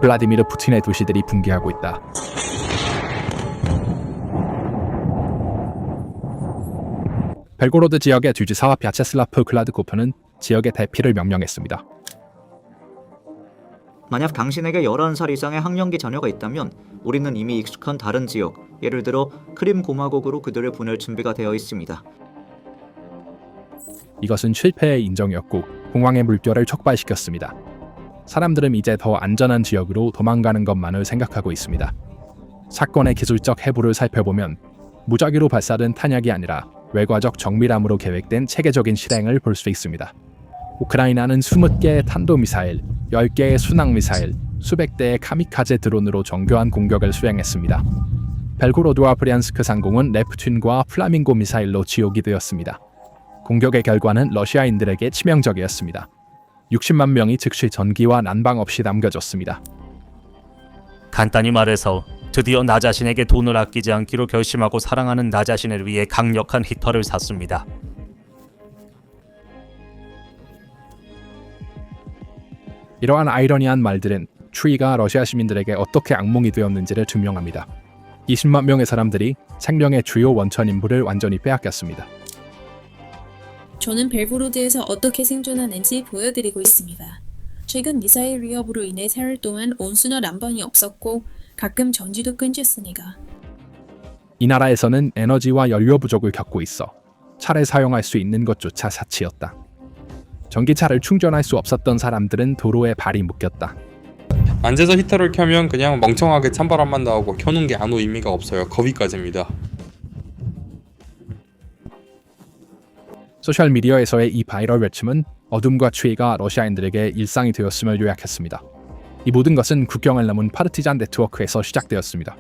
블라디미르 푸틴의 도시들이 붕괴하고 있다. 벨고로드 지역의 주지사와 벼체슬라프 클라드코프는 지역의 대피를 명령했습니다. 만약 당신에게 11살 이상의 학령기 자녀가 있다면 우리는 이미 익숙한 다른 지역, 예를 들어 크림 공화국으로 그들을 보낼 준비가 되어 있습니다. 이것은 실패의 인정이었고 공황의 물결을 촉발시켰습니다. 사람들은 이제 더 안전한 지역으로 도망가는 것만을 생각하고 있습니다. 사건의 기술적 해부를 살펴보면 무작위로 발사된 탄약이 아니라 외과적 정밀함으로 계획된 체계적인 실행을 볼 수 있습니다. 우크라이나는 20개의 탄도미사일, 10개의 순항미사일, 수백 대의 카미카제 드론으로 정교한 공격을 수행했습니다. 벨고로드와 브리안스크 상공은 네프튠과 플라밍고 미사일로 지옥이 되었습니다. 공격의 결과는 러시아인들에게 치명적이었습니다. 60만 명이 즉시 전기와 난방 없이 남겨졌습니다. 간단히 말해서 드디어 나 자신에게 돈을 아끼지 않기로 결심하고 사랑하는 나 자신을 위해 강력한 히터를 샀습니다. 이러한 아이러니한 말들은 추이가 러시아 시민들에게 어떻게 악몽이 되었는지를 증명합니다. 20만 명의 사람들이 생명의 주요 원천 인물을 완전히 빼앗겼습니다. 저는 벨고로드에서 어떻게 생존하는지 보여드리고 있습니다. 최근 미사일 위협으로 인해 사흘 동안 온수나 난방이 없었고 가끔 전지도 끊겼으니까. 이 나라에서는 에너지와 연료 부족을 겪고 있어 차를 사용할 수 있는 것조차 사치였다. 전기차를 충전할 수 없었던 사람들은 도로에 발이 묶였다. 앉아서 히터를 켜면 그냥 멍청하게 찬바람만 나오고 켜놓은 게 아무 의미가 없어요. 거기까지입니다. 소셜미디어에서의 이 바이럴 외침은 어둠과 추위가 러시아인들에게 일상이 되었음을 요약했습니다. 이 모든 것은 국경을 넘은 파르티잔 네트워크에서 시작되었습니다.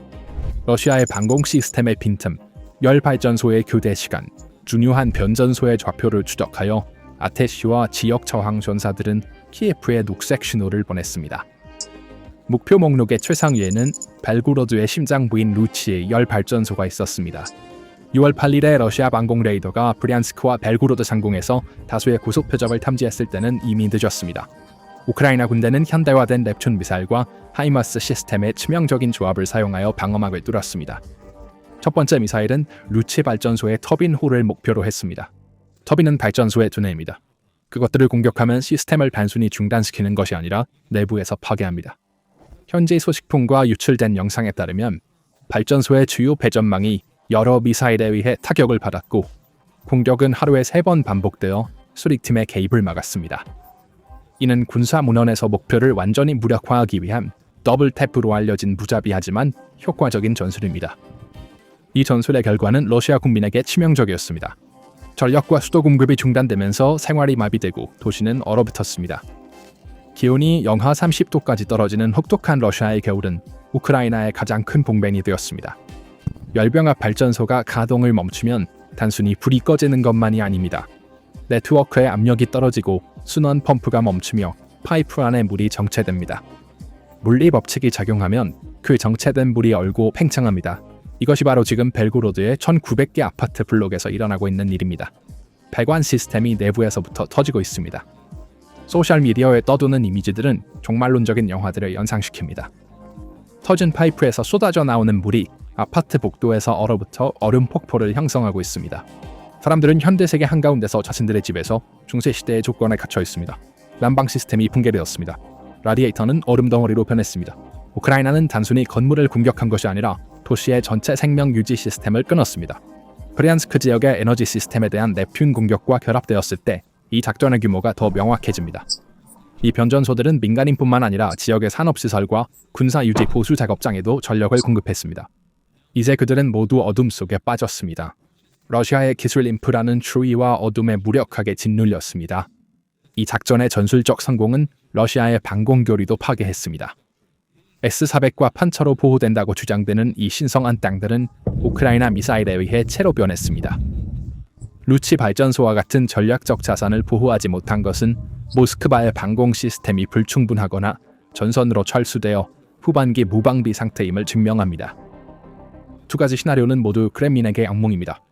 러시아의 방공 시스템의 빈틈, 열 발전소의 교대 시간, 중요한 변전소의 좌표를 추적하여 아테시와 지역 저항 전사들은 키예프에 녹색 신호를 보냈습니다. 목표 목록의 최상위에는 벨고로드의 심장부인 루치의 열 발전소가 있었습니다. 6월 8일에 러시아 방공 레이더가 브리안스크와 벨고로드 상공에서 다수의 고속 표적을 탐지했을 때는 이미 늦었습니다. 우크라이나 군대는 현대화된 넵튠 미사일과 하이마스 시스템의 치명적인 조합을 사용하여 방어막을 뚫었습니다. 첫 번째 미사일은 루치 발전소의 터빈 홀을 목표로 했습니다. 터빈은 발전소의 두뇌입니다. 그것들을 공격하면 시스템을 단순히 중단시키는 것이 아니라 내부에서 파괴합니다. 현지 소식통과 유출된 영상에 따르면 발전소의 주요 배전망이 여러 미사일에 의해 타격을 받았고 공격은 하루에 3번 반복되어 수리팀의 개입을 막았습니다. 이는 군사문헌에서 목표를 완전히 무력화하기 위한 더블탭으로 알려진 무자비하지만 효과적인 전술입니다. 이 전술의 결과는 러시아 국민에게 치명적이었습니다. 전력과 수도 공급이 중단되면서 생활이 마비되고 도시는 얼어붙었습니다. 기온이 영하 30도까지 떨어지는 혹독한 러시아의 겨울은 우크라이나의 가장 큰 봉변이 되었습니다. 열병합 발전소가 가동을 멈추면 단순히 불이 꺼지는 것만이 아닙니다. 네트워크의 압력이 떨어지고 순환 펌프가 멈추며 파이프 안에 물이 정체됩니다. 물리 법칙이 작용하면 그 정체된 물이 얼고 팽창합니다. 이것이 바로 지금 벨고로드의 1900개 아파트 블록에서 일어나고 있는 일입니다. 배관 시스템이 내부에서부터 터지고 있습니다. 소셜미디어에 떠도는 이미지들은 종말론적인 영화들을 연상시킵니다. 터진 파이프에서 쏟아져 나오는 물이 아파트 복도에서 얼어붙어 얼음 폭포를 형성하고 있습니다. 사람들은 현대세계 한가운데서 자신들의 집에서 중세시대의 조건에 갇혀 있습니다. 난방 시스템이 붕괴되었습니다. 라디에이터는 얼음 덩어리로 변했습니다. 우크라이나는 단순히 건물을 공격한 것이 아니라 도시의 전체 생명 유지 시스템을 끊었습니다. 브리안스크 지역의 에너지 시스템에 대한 네튠 공격과 결합되었을 때 이 작전의 규모가 더 명확해집니다. 이 변전소들은 민간인뿐만 아니라 지역의 산업시설과 군사유지 보수 작업장에도 전력을 공급했습니다. 이제 그들은 모두 어둠 속에 빠졌습니다. 러시아의 기술 인프라는 추위와 어둠에 무력하게 짓눌렸습니다. 이 작전의 전술적 성공은 러시아의 방공교리도 파괴했습니다. S-400과 판처로 보호된다고 주장되는 이 신성한 땅들은 우크라이나 미사일에 의해 채로 변했습니다. 루치 발전소와 같은 전략적 자산을 보호하지 못한 것은 모스크바의 방공 시스템이 불충분하거나 전선으로 철수되어 후반기 무방비 상태임을 증명합니다. 두 가지 시나리오는 모두 크렘린에게 악몽입니다.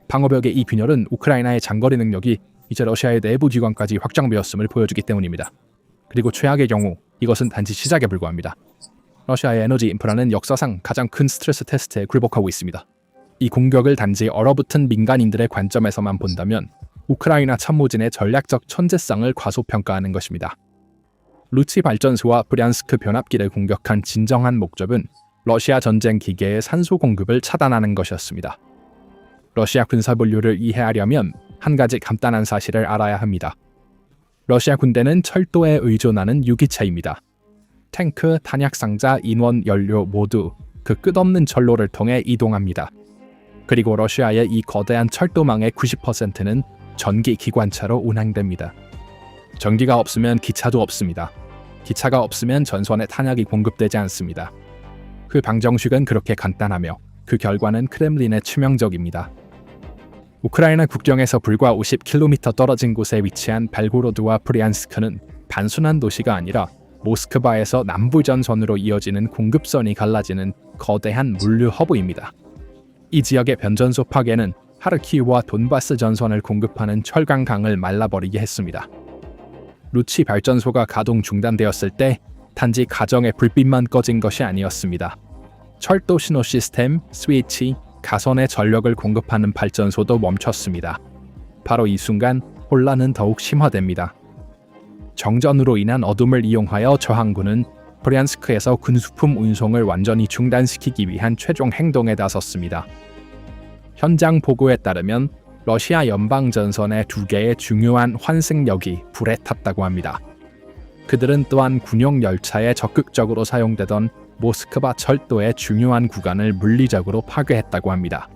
방어벽의 이 균열은 우크라이나의 장거리 능력이 이제 러시아의 내부 기관까지 확장되었음을 보여주기 때문입니다. 그리고 최악의 경우 이것은 단지 시작에 불과합니다. 러시아의 에너지 인프라는 역사상 가장 큰 스트레스 테스트에 굴복하고 있습니다. 이 공격을 단지 얼어붙은 민간인들의 관점에서만 본다면 우크라이나 참모진의 전략적 천재성을 과소평가하는 것입니다. 루치 발전소와 브리안스크 변압기를 공격한 진정한 목적은 러시아 전쟁 기계의 산소 공급을 차단하는 것이었습니다. 러시아 군사 분류를 이해하려면 한 가지 간단한 사실을 알아야 합니다. 러시아 군대는 철도에 의존하는 유기체입니다. 탱크, 탄약상자, 인원, 연료 모두 그 끝없는 철로를 통해 이동합니다. 그리고 러시아의 이 거대한 철도망의 90%는 전기 기관차로 운항됩니다. 전기가 없으면 기차도 없습니다. 기차가 없으면 전선에 탄약이 공급되지 않습니다. 그 방정식은 그렇게 간단하며 그 결과는 크렘린에 치명적입니다. 우크라이나 국경에서 불과 50km 떨어진 곳에 위치한 벨고로드와 브리안스크는 단순한 도시가 아니라 모스크바에서 남부 전선으로 이어지는 공급선이 갈라지는 거대한 물류 허브입니다. 이 지역의 변전소 파괴는 하르키우와 돈바스 전선을 공급하는 철강강을 말라버리게 했습니다. 루치 발전소가 가동 중단되었을 때 단지 가정의 불빛만 꺼진 것이 아니었습니다. 철도 신호 시스템, 스위치, 가선의 전력을 공급하는 발전소도 멈췄습니다. 바로 이 순간 혼란은 더욱 심화됩니다. 정전으로 인한 어둠을 이용하여 저항군은 브리안스크에서 군수품 운송을 완전히 중단시키기 위한 최종 행동에 나섰습니다. 현장 보고에 따르면 러시아 연방전선의 2개의 중요한 환승역이 불에 탔다고 합니다. 그들은 또한 군용 열차에 적극적으로 사용되던 모스크바 철도의 중요한 구간을 물리적으로 파괴했다고 합니다.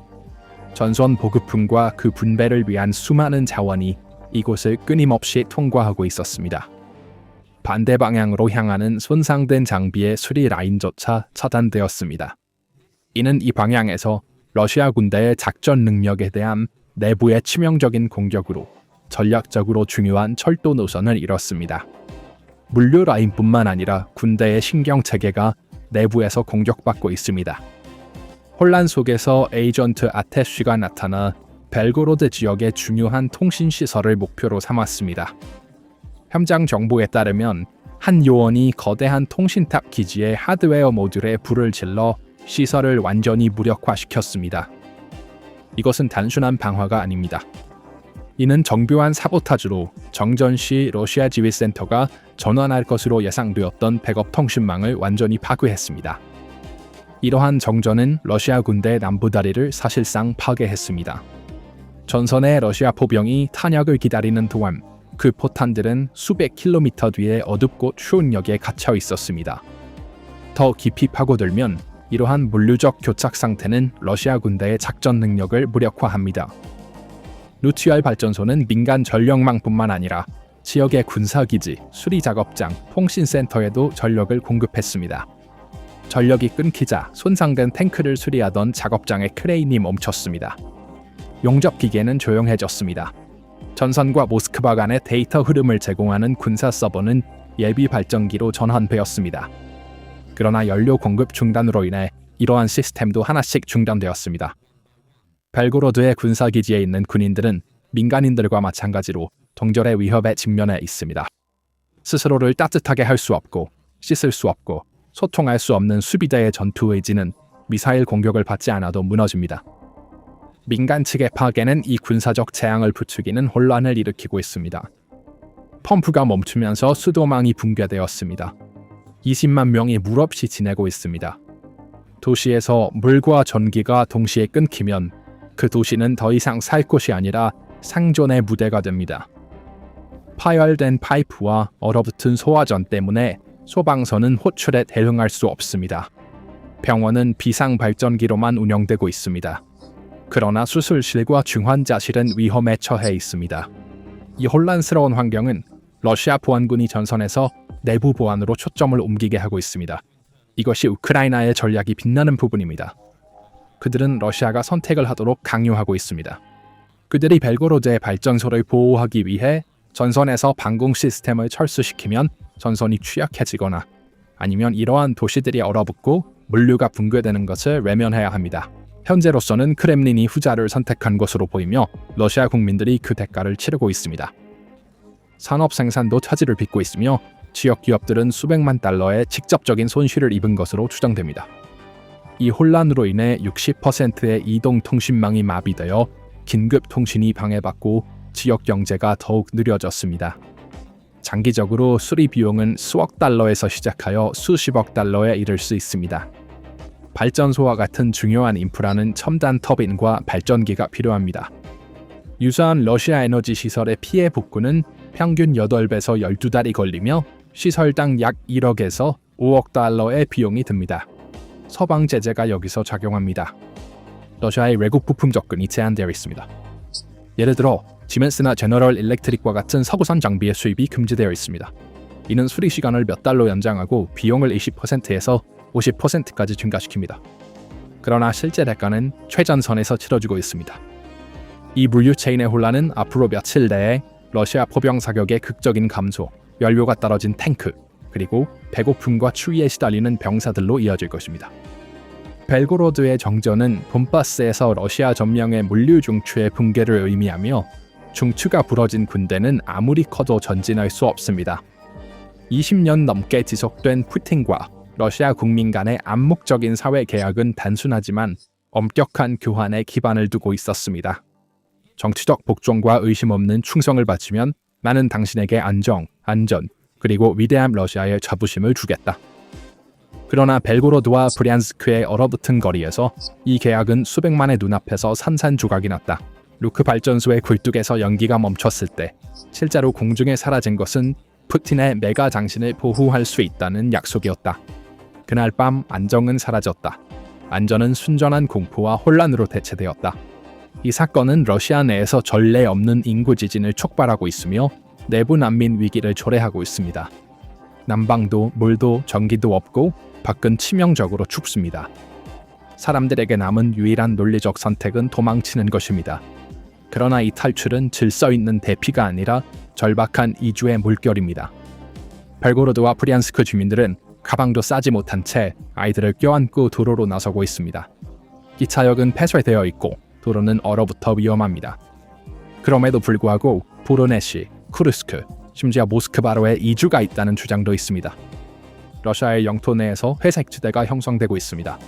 전선 보급품과 그 분배를 위한 수많은 자원이 이곳을 끊임없이 통과하고 있었습니다. 반대 방향으로 향하는 손상된 장비의 수리 라인조차 차단되었습니다. 이는 이 방향에서 러시아 군대의 작전 능력에 대한 내부의 치명적인 공격으로 전략적으로 중요한 철도 노선을 잃었습니다. 물류 라인뿐만 아니라 군대의 신경체계가 내부에서 공격받고 있습니다. 혼란 속에서 에이전트 아테쉬가 나타나 벨고로드 지역의 중요한 통신시설을 목표로 삼았습니다. 현장 정보에 따르면 한 요원이 거대한 통신탑 기지의 하드웨어 모듈에 불을 질러 시설을 완전히 무력화시켰습니다. 이것은 단순한 방화가 아닙니다. 이는 정교한 사보타주로 정전 시 러시아 지휘센터가 전환할 것으로 예상되었던 백업 통신망을 완전히 파괴했습니다. 이러한 정전은 러시아 군대의 남부다리를 사실상 파괴했습니다. 전선의 러시아 포병이 탄약을 기다리는 동안 그 포탄들은 수백 킬로미터 뒤에 어둡고 추운 역에 갇혀 있었습니다. 더 깊이 파고들면 이러한 물류적 교착 상태는 러시아 군대의 작전 능력을 무력화합니다. 루치알 발전소는 민간 전력망뿐만 아니라 지역의 군사기지, 수리작업장, 통신센터에도 전력을 공급했습니다. 전력이 끊기자 손상된 탱크를 수리하던 작업장의 크레인이 멈췄습니다. 용접기계는 조용해졌습니다. 전선과 모스크바 간의 데이터 흐름을 제공하는 군사 서버는 예비 발전기로 전환되었습니다. 그러나 연료 공급 중단으로 인해 이러한 시스템도 하나씩 중단되었습니다. 벨고로드의 군사기지에 있는 군인들은 민간인들과 마찬가지로 동절의 위협에 직면해 있습니다. 스스로를 따뜻하게 할 수 없고 씻을 수 없고 소통할 수 없는 수비대의 전투 의지는 미사일 공격을 받지 않아도 무너집니다. 민간 측의 파괴는 이 군사적 재앙을 부추기는 혼란을 일으키고 있습니다. 펌프가 멈추면서 수도망이 붕괴되었습니다. 20만 명이 물 없이 지내고 있습니다. 도시에서 물과 전기가 동시에 끊기면 그 도시는 더 이상 살 곳이 아니라 상존의 무대가 됩니다. 파열된 파이프와 얼어붙은 소화전 때문에 소방서는 호출에 대응할 수 없습니다. 병원은 비상발전기로만 운영되고 있습니다. 그러나 수술실과 중환자실은 위험에 처해 있습니다. 이 혼란스러운 환경은 러시아 보안군이 전선에서 내부 보안으로 초점을 옮기게 하고 있습니다. 이것이 우크라이나의 전략이 빛나는 부분입니다. 그들은 러시아가 선택을 하도록 강요하고 있습니다. 그들이 벨고로드의 발전소를 보호하기 위해 전선에서 방공 시스템을 철수시키면 전선이 취약해지거나 아니면 이러한 도시들이 얼어붙고 물류가 붕괴되는 것을 외면해야 합니다. 현재로서는 크렘린이 후자를 선택한 것으로 보이며 러시아 국민들이 그 대가를 치르고 있습니다. 산업 생산도 차질을 빚고 있으며 지역 기업들은 수백만 달러의 직접적인 손실을 입은 것으로 추정됩니다. 이 혼란으로 인해 60%의 이동통신망이 마비되어 긴급 통신이 방해받고 지역 경제가 더욱 느려졌습니다. 장기적으로 수리 비용은 수억 달러에서 시작하여 수십억 달러에 이를 수 있습니다. 발전소와 같은 중요한 인프라는 첨단 터빈과 발전기가 필요합니다. 유사한 러시아 에너지 시설의 피해 복구는 평균 8배에서 12달이 걸리며 시설당 약 1억에서 5억 달러의 비용이 듭니다. 서방 제재가 여기서 작용합니다. 러시아의 외국 부품 접근이 제한되어 있습니다. 예를 들어 지멘스나 제너럴 일렉트릭과 같은 서구산 장비의 수입이 금지되어 있습니다. 이는 수리 시간을 몇 달로 연장하고 비용을 20%에서 50%까지 증가시킵니다. 그러나 실제 대가는 최전선에서 치러지고 있습니다. 이 물류 체인의 혼란은 앞으로 며칠 내에 러시아 포병 사격의 극적인 감소, 연료가 떨어진 탱크, 그리고 배고픔과 추위에 시달리는 병사들로 이어질 것입니다. 벨고로드의 정전은 돈바스에서 러시아 점령의 물류 중추의 붕괴를 의미하며 중추가 부러진 군대는 아무리 커도 전진할 수 없습니다. 20년 넘게 지속된 푸틴과 러시아 국민 간의 암묵적인 사회 계약은 단순하지만 엄격한 교환에 기반을 두고 있었습니다. 정치적 복종과 의심 없는 충성을 바치면 나는 당신에게 안정, 안전, 그리고 위대한 러시아의 자부심을 주겠다. 그러나 벨고로드와 브리안스크의 얼어붙은 거리에서 이 계약은 수백만의 눈앞에서 산산조각이 났다. 루크 발전소의 굴뚝에서 연기가 멈췄을 때 실제로 공중에 사라진 것은 푸틴의 메가 장신을 보호할 수 있다는 약속이었다. 그날 밤 안정은 사라졌다. 안전은 순전한 공포와 혼란으로 대체되었다. 이 사건은 러시아 내에서 전례 없는 인구 지진을 촉발하고 있으며 내부 난민 위기를 초래하고 있습니다. 난방도 물도 전기도 없고 밖은 치명적으로 춥습니다. 사람들에게 남은 유일한 논리적 선택은 도망치는 것입니다. 그러나 이 탈출은 질서 있는 대피가 아니라 절박한 이주의 물결입니다. 벨고로드와 브리안스크 주민들은 가방도 싸지 못한 채 아이들을 껴안고 도로로 나서고 있습니다. 기차역은 폐쇄되어 있고 도로는 얼어붙어 위험합니다. 그럼에도 불구하고 보로네시, 쿠르스크, 심지어 모스크바로에 이주가 있다는 주장도 있습니다. 러시아의 영토 내에서 회색 지대가 형성되고 있습니다.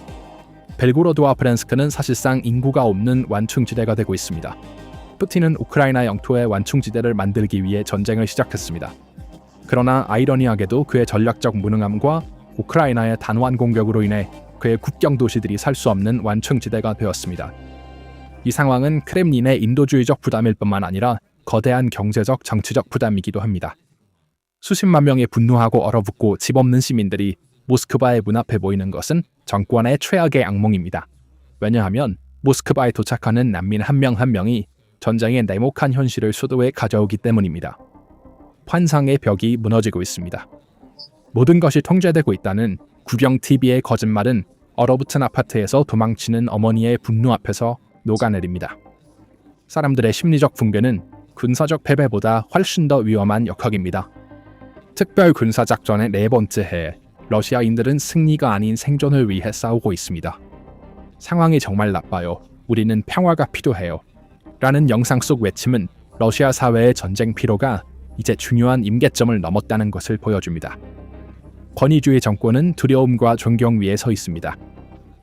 벨고로드와 브랜스크는 사실상 인구가 없는 완충지대가 되고 있습니다. 푸틴은 우크라이나 영토에 완충지대를 만들기 위해 전쟁을 시작했습니다. 그러나 아이러니하게도 그의 전략적 무능함과 우크라이나의 단완 공격으로 인해 그의 국경 도시들이 살 수 없는 완충지대가 되었습니다. 이 상황은 크렘린의 인도주의적 부담일 뿐만 아니라 거대한 경제적 정치적 부담이기도 합니다. 수십만 명의 분노하고 얼어붙고 집 없는 시민들이 모스크바의 문 앞에 모이는 것은 정권의 최악의 악몽입니다. 왜냐하면 모스크바에 도착하는 난민 한 명 한 명이 전쟁의 냉혹한 현실을 수도에 가져오기 때문입니다. 환상의 벽이 무너지고 있습니다. 모든 것이 통제되고 있다는 구경 TV의 거짓말은 얼어붙은 아파트에서 도망치는 어머니의 분노 앞에서 녹아내립니다. 사람들의 심리적 붕괴는 군사적 패배보다 훨씬 더 위험한 역학입니다. 특별 군사작전의 4번째 해에 러시아인들은 승리가 아닌 생존을 위해 싸우고 있습니다. 상황이 정말 나빠요. 우리는 평화가 필요해요. 라는 영상 속 외침은 러시아 사회의 전쟁 피로가 이제 중요한 임계점을 넘었다는 것을 보여줍니다. 권위주의 정권은 두려움과 존경 위에 서 있습니다.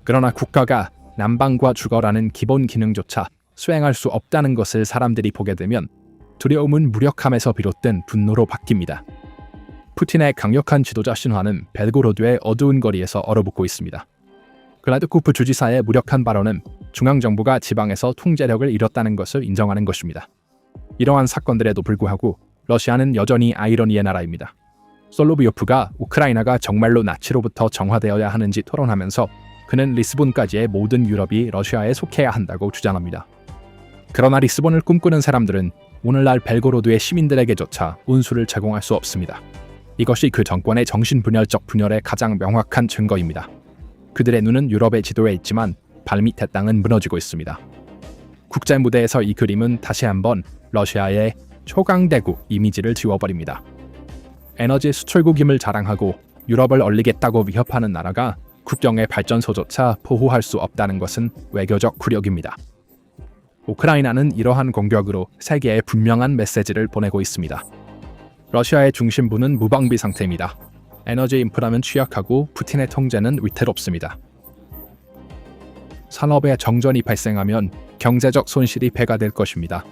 그러나 국가가 난방과 주거라는 기본 기능조차 수행할 수 없다는 것을 사람들이 보게 되면 두려움은 무력함에서 비롯된 분노로 바뀝니다. 푸틴의 강력한 지도자 신화는 벨고로드의 어두운 거리에서 얼어붙고 있습니다. 글라드코프 주지사의 무력한 발언은 중앙정부가 지방에서 통제력을 잃었다는 것을 인정하는 것입니다. 이러한 사건들에도 불구하고 러시아는 여전히 아이러니의 나라입니다. 솔로비요프가 우크라이나가 정말로 나치로부터 정화되어야 하는지 토론하면서 그는 리스본까지의 모든 유럽이 러시아에 속해야 한다고 주장합니다. 그러나 리스본을 꿈꾸는 사람들은 오늘날 벨고로드의 시민들에게조차 운수를 제공할 수 없습니다. 이것이 그 정권의 정신분열적 분열의 가장 명확한 증거입니다. 그들의 눈은 유럽의 지도에 있지만 발밑의 땅은 무너지고 있습니다. 국제 무대에서 이 그림은 다시 한번 러시아의 초강대국 이미지를 지워버립니다. 에너지 수출국임을 자랑하고 유럽을 얼리겠다고 위협하는 나라가 국경의 발전소조차 보호할 수 없다는 것은 외교적 굴욕입니다. 우크라이나는 이러한 공격으로 세계에 분명한 메시지를 보내고 있습니다. 러시아의 중심부는 무방비 상태입니다. 에너지 인프라는 취약하고 푸틴의 통제는 위태롭습니다. 산업에 정전이 발생하면 경제적 손실이 배가 될 것입니다.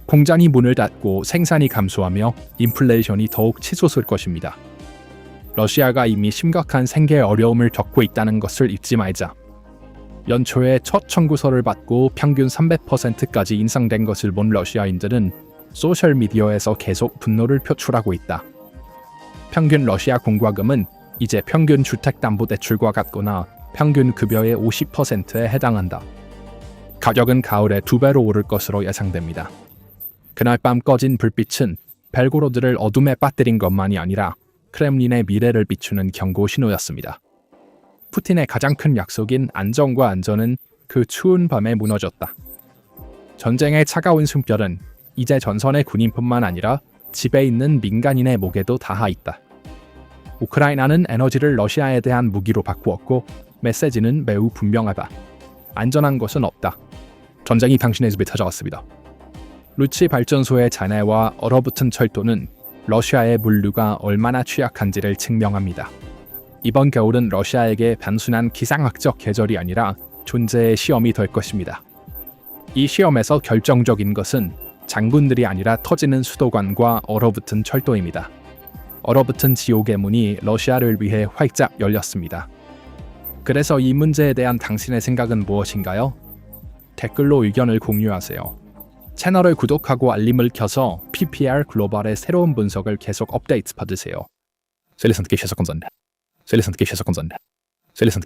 공장이 문을 닫고 생산이 감소하며 인플레이션이 더욱 치솟을 것입니다. 러시아가 이미 심각한 생계 어려움을 겪고 있다는 것을 잊지 말자. 연초에 첫 청구서를 받고 평균 300%까지 인상된 것을 본 러시아인들은 소셜미디어에서 계속 분노를 표출하고 있다. 평균 러시아 공과금은 이제 평균 주택담보대출과 같거나 평균 급여의 50%에 해당한다. 가격은 가을에 2배로 오를 것으로 예상됩니다. 그날 밤 꺼진 불빛은 벨고로드를 어둠에 빠뜨린 것만이 아니라 크렘린의 미래를 비추는 경고 신호였습니다. 푸틴의 가장 큰 약속인 안정과 안전은 그 추운 밤에 무너졌다. 전쟁의 차가운 숨결은 이제 전선의 군인뿐만 아니라 집에 있는 민간인의 목에도 닿아 있다. 우크라이나는 에너지를 러시아에 대한 무기로 바꾸었고 메시지는 매우 분명하다. 안전한 것은 없다. 전쟁이 당신의 집에 찾아왔습니다. 루치 발전소의 잔해와 얼어붙은 철도는 러시아의 물류가 얼마나 취약한지를 증명합니다. 이번 겨울은 러시아에게 단순한 기상학적 계절이 아니라 존재의 시험이 될 것입니다. 이 시험에서 결정적인 것은 장군들이 아니라 터지는 수도관과 얼어붙은 철도입니다. 얼어붙은 지옥의 문이 러시아를 위해 활짝 열렸습니다. 그래서 이 문제에 대한 당신의 생각은 무엇인가요? 댓글로 의견을 공유하세요. 채널을 구독하고 알림을 켜서 PPR 글로벌의 새로운 분석을 계속 업데이트 받으세요. 셀리선트께 감사합니다. 셀리선트께 감사합니다. 셀리선트께